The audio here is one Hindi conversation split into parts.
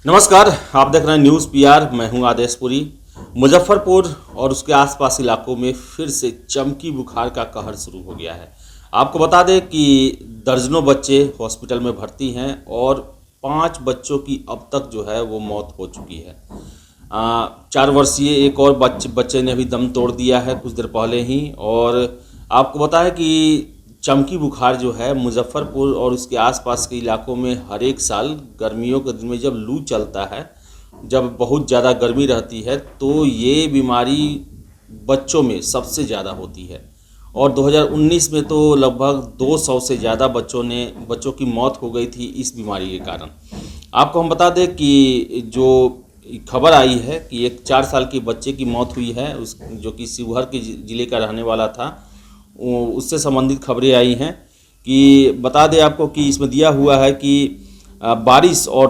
नमस्कार, आप देख रहे हैं न्यूज़ पीआर। मैं हूं आदेशपुरी। मुजफ्फरपुर और उसके आसपास इलाकों में फिर से चमकी बुखार का कहर शुरू हो गया है। आपको बता दें कि दर्जनों बच्चे हॉस्पिटल में भर्ती हैं और 5 बच्चों की अब तक जो है वो मौत हो चुकी है। 4 वर्षीय एक और बच्चे ने अभी दम तोड़ दिया है कुछ देर पहले ही। और आपको बताएं कि चमकी बुखार जो है मुजफ्फरपुर और उसके आसपास के इलाकों में हर एक साल गर्मियों के दिन में जब लू चलता है, जब बहुत ज़्यादा गर्मी रहती है, तो ये बीमारी बच्चों में सबसे ज़्यादा होती है। और 2019 में तो लगभग 200 से ज़्यादा बच्चों की मौत हो गई थी इस बीमारी के कारण। आपको हम बता दें कि जो खबर आई है कि एक 4 साल के बच्चे की मौत हुई है, जो कि शिवहर के ज़िले का रहने वाला था। उससे संबंधित खबरें आई हैं कि बता दें आपको कि इसमें दिया हुआ है कि बारिश और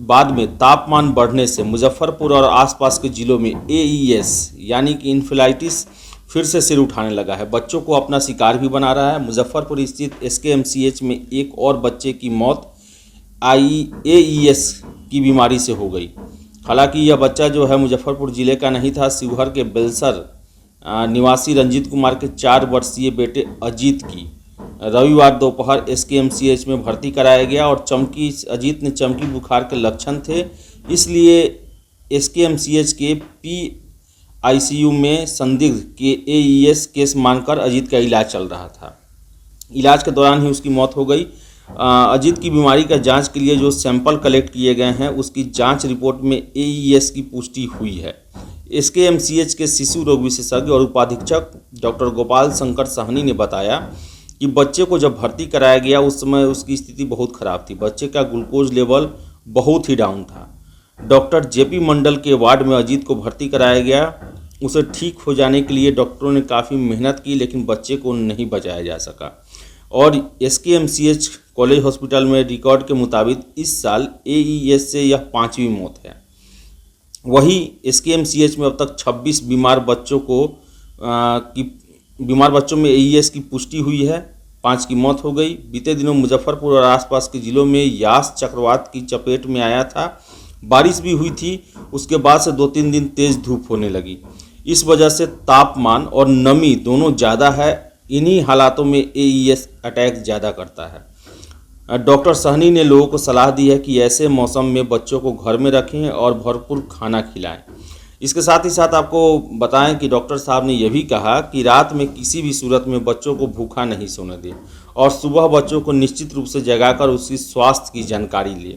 बाद में तापमान बढ़ने से मुजफ्फरपुर और आसपास के ज़िलों में एईएस यानी कि इन्फ्लुएंजा फिर से सिर उठाने लगा है। बच्चों को अपना शिकार भी बना रहा है। मुजफ्फरपुर स्थित एसकेएमसीएच में एक और बच्चे की मौत एईएस की बीमारी से हो गई। हालांकि यह बच्चा जो है मुजफ्फरपुर ज़िले का नहीं था। शिवहर के बेलसर निवासी रंजीत कुमार के 4 वर्षीय बेटे अजीत की रविवार दोपहर एसकेएमसीएच में भर्ती कराया गया और अजीत ने चमकी बुखार के लक्षण थे, इसलिए एसकेएमसीएच के पीआईसीयू में संदिग्ध के एईएस केस मानकर अजीत का इलाज चल रहा था। इलाज के दौरान ही उसकी मौत हो गई। अजीत की बीमारी का जांच के लिए जो सैंपल कलेक्ट किए गए हैं उसकी जांच रिपोर्ट में एईएस की पुष्टि हुई है। एसकेएमसीएच के शिशु रोग विशेषज्ञ और उपाधीक्षक डॉक्टर गोपाल शंकर साहनी ने बताया कि बच्चे को जब भर्ती कराया गया उस समय उसकी स्थिति बहुत खराब थी। बच्चे का ग्लूकोज लेवल बहुत ही डाउन था। डॉक्टर जेपी मंडल के वार्ड में अजीत को भर्ती कराया गया। उसे ठीक हो जाने के लिए डॉक्टरों ने काफ़ी मेहनत की, लेकिन बच्चे को नहीं बचाया जा सका। और एसकेएमसीएच कॉलेज हॉस्पिटल में रिकॉर्ड के मुताबिक इस साल एईएस से यह 5वीं मौत है। वही एसकेएमसीएच में अब तक 26 बीमार बच्चों में एईएस की पुष्टि हुई है। 5 की मौत हो गई। बीते दिनों मुजफ्फरपुर और आसपास के ज़िलों में यास चक्रवात की चपेट में आया था। बारिश भी हुई थी। उसके बाद से 2-3 दिन तेज़ धूप होने लगी। इस वजह से तापमान और नमी दोनों ज़्यादा है। इन्हीं हालातों में एईएस अटैक ज़्यादा करता है। डॉक्टर सहनी ने लोगों को सलाह दी है कि ऐसे मौसम में बच्चों को घर में रखें और भरपूर खाना खिलाएं। इसके साथ ही साथ आपको बताएं कि डॉक्टर साहब ने यह भी कहा कि रात में किसी भी सूरत में बच्चों को भूखा नहीं सोने दें और सुबह बच्चों को निश्चित रूप से जगाकर उसकी स्वास्थ्य की जानकारी लें।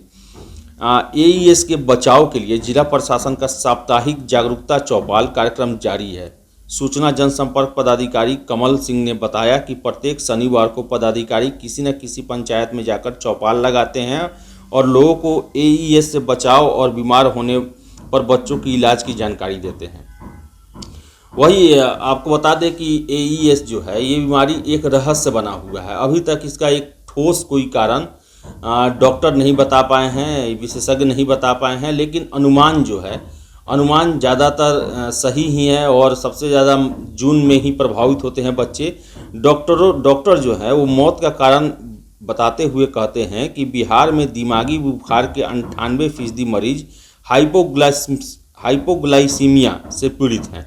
एईएस के बचाव के लिए जिला प्रशासन का साप्ताहिक जागरूकता चौपाल कार्यक्रम जारी है। सूचना जनसंपर्क पदाधिकारी कमल सिंह ने बताया कि प्रत्येक शनिवार को पदाधिकारी किसी न किसी पंचायत में जाकर चौपाल लगाते हैं और लोगों को एईएस से बचाव और बीमार होने पर बच्चों की इलाज की जानकारी देते हैं। वही आपको बता दें कि एईएस जो है ये बीमारी एक रहस्य बना हुआ है। अभी तक इसका एक ठोस कोई कारण डॉक्टर नहीं बता पाए हैं, विशेषज्ञ नहीं बता पाए हैं, लेकिन अनुमान ज़्यादातर सही ही है और सबसे ज़्यादा जून में ही प्रभावित होते हैं बच्चे। डॉक्टर जो है वो मौत का कारण बताते हुए कहते हैं कि बिहार में दिमागी बुखार के 98% मरीज हाइपोग्लाइसीमिया से पीड़ित हैं।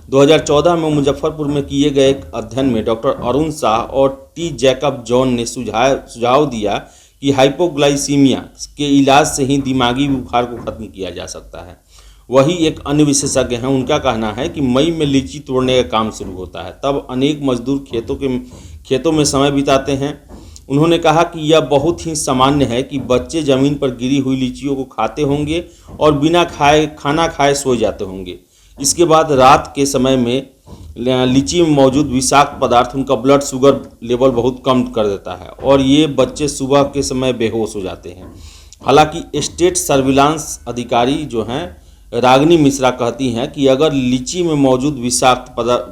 2014 में मुजफ्फरपुर में किए गए एक अध्ययन में डॉक्टर अरुण शाह और टी जैकब जॉन ने सुझाव दिया कि हाइपोग्लाइसीमिया के इलाज से ही दिमागी बुखार को खत्म किया जा सकता है। वही एक अन्य विशेषज्ञ हैं, उनका कहना है कि मई में लीची तोड़ने का काम शुरू होता है, तब अनेक मजदूर खेतों में समय बिताते हैं। उन्होंने कहा कि यह बहुत ही सामान्य है कि बच्चे ज़मीन पर गिरी हुई लीचियों को खाते होंगे और बिना खाना खाए सो जाते होंगे। इसके बाद रात के समय में लीची में मौजूद विषाक्त पदार्थ उनका ब्लड शुगर लेवल बहुत कम कर देता है और ये बच्चे सुबह के समय बेहोश हो जाते हैं। हालांकि स्टेट सर्विलांस अधिकारी जो हैं रागिनी मिश्रा कहती हैं कि अगर लीची में मौजूद विषाक्त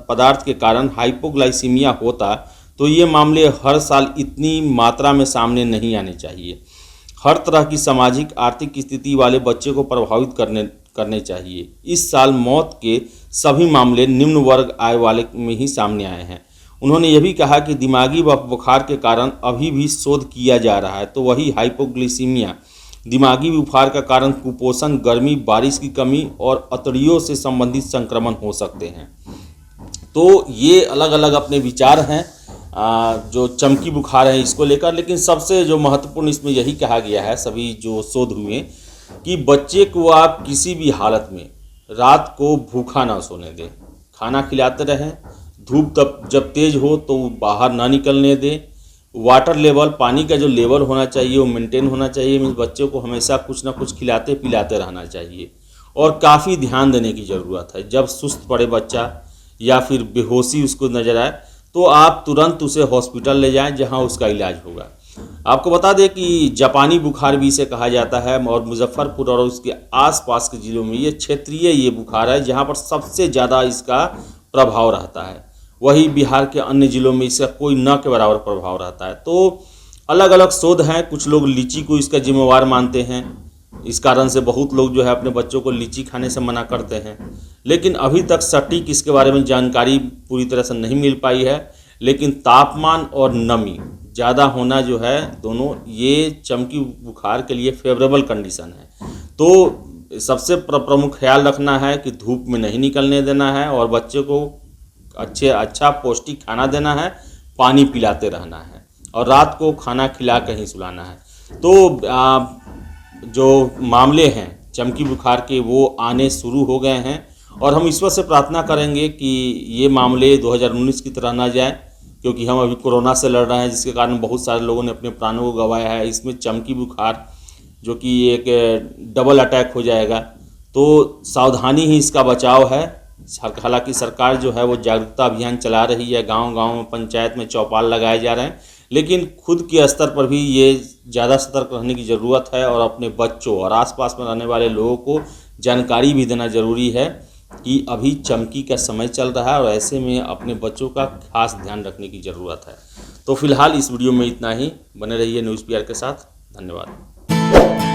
पदार्थ के कारण हाइपोग्लाइसीमिया होता तो ये मामले हर साल इतनी मात्रा में सामने नहीं आने चाहिए। हर तरह की सामाजिक आर्थिक स्थिति वाले बच्चे को प्रभावित करने चाहिए। इस साल मौत के सभी मामले निम्न वर्ग आय वाले में ही सामने आए हैं। उन्होंने यह भी कहा कि दिमागी बुखार के कारण अभी भी शोध किया जा रहा है, तो वही हाइपोग्लाइसीमिया दिमागी बुखार का कारण कुपोषण, गर्मी, बारिश की कमी और अतड़ियों से संबंधित संक्रमण हो सकते हैं। तो ये अलग अलग अपने विचार हैं जो चमकी बुखार है इसको लेकर। लेकिन सबसे जो महत्वपूर्ण इसमें यही कहा गया है, सभी जो शोध हुए, कि बच्चे को आप किसी भी हालत में रात को भूखा ना सोने दें, खाना खिलाते रहें। धूप तब जब तेज़ हो तो बाहर ना निकलने दें। वाटर लेवल, पानी का जो लेवल होना चाहिए वो मेंटेन होना चाहिए। मीन्स बच्चे को हमेशा कुछ ना कुछ खिलाते पिलाते रहना चाहिए। और काफ़ी ध्यान देने की ज़रूरत है। जब सुस्त पड़े बच्चा या फिर बेहोशी उसको नज़र आए तो आप तुरंत उसे हॉस्पिटल ले जाएं जहां उसका इलाज होगा। आपको बता दें कि जापानी बुखार भी इसे कहा जाता है और मुजफ्फरपुर और उसके आसपास के ज़िलों में ये क्षेत्रीय ये बुखार है जहां पर सबसे ज़्यादा इसका प्रभाव रहता है। वही बिहार के अन्य ज़िलों में इसका कोई न के बराबर प्रभाव रहता है। तो अलग अलग शोध हैं। कुछ लोग लीची को इसका जिम्मेवार मानते हैं। इस कारण से बहुत लोग जो है अपने बच्चों को लीची खाने से मना करते हैं। लेकिन अभी तक सटीक इसके बारे में जानकारी पूरी तरह से नहीं मिल पाई है। लेकिन तापमान और नमी ज़्यादा होना जो है दोनों ये चमकी बुखार के लिए फेवरेबल कंडीशन है। तो सबसे प्रमुख ख्याल रखना है कि धूप में नहीं निकलने देना है और बच्चे को अच्छा पौष्टिक खाना देना है, पानी पिलाते रहना है और रात को खाना खिला कर ही सुलाना है। तो जो मामले हैं चमकी बुखार के वो आने शुरू हो गए हैं और हम ईश्वर से प्रार्थना करेंगे कि ये मामले 2019 की तरह ना जाए, क्योंकि हम अभी कोरोना से लड़ रहे हैं जिसके कारण बहुत सारे लोगों ने अपने प्राणों को गंवाया है। इसमें चमकी बुखार जो कि एक डबल अटैक हो जाएगा, तो सावधानी ही इसका बचाव है। हालांकि सरकार जो है वो जागरूकता अभियान चला रही है, गांव-गांव में पंचायत में चौपाल लगाए जा रहे हैं, लेकिन खुद के स्तर पर भी ये ज़्यादा सतर्क रहने की ज़रूरत है और अपने बच्चों और आसपास में रहने वाले लोगों को जानकारी भी देना ज़रूरी है कि अभी चमकी का समय चल रहा है और ऐसे में अपने बच्चों का खास ध्यान रखने की ज़रूरत है। तो फिलहाल इस वीडियो में इतना ही। बने रहिए न्यूज़ पीआर के साथ। धन्यवाद।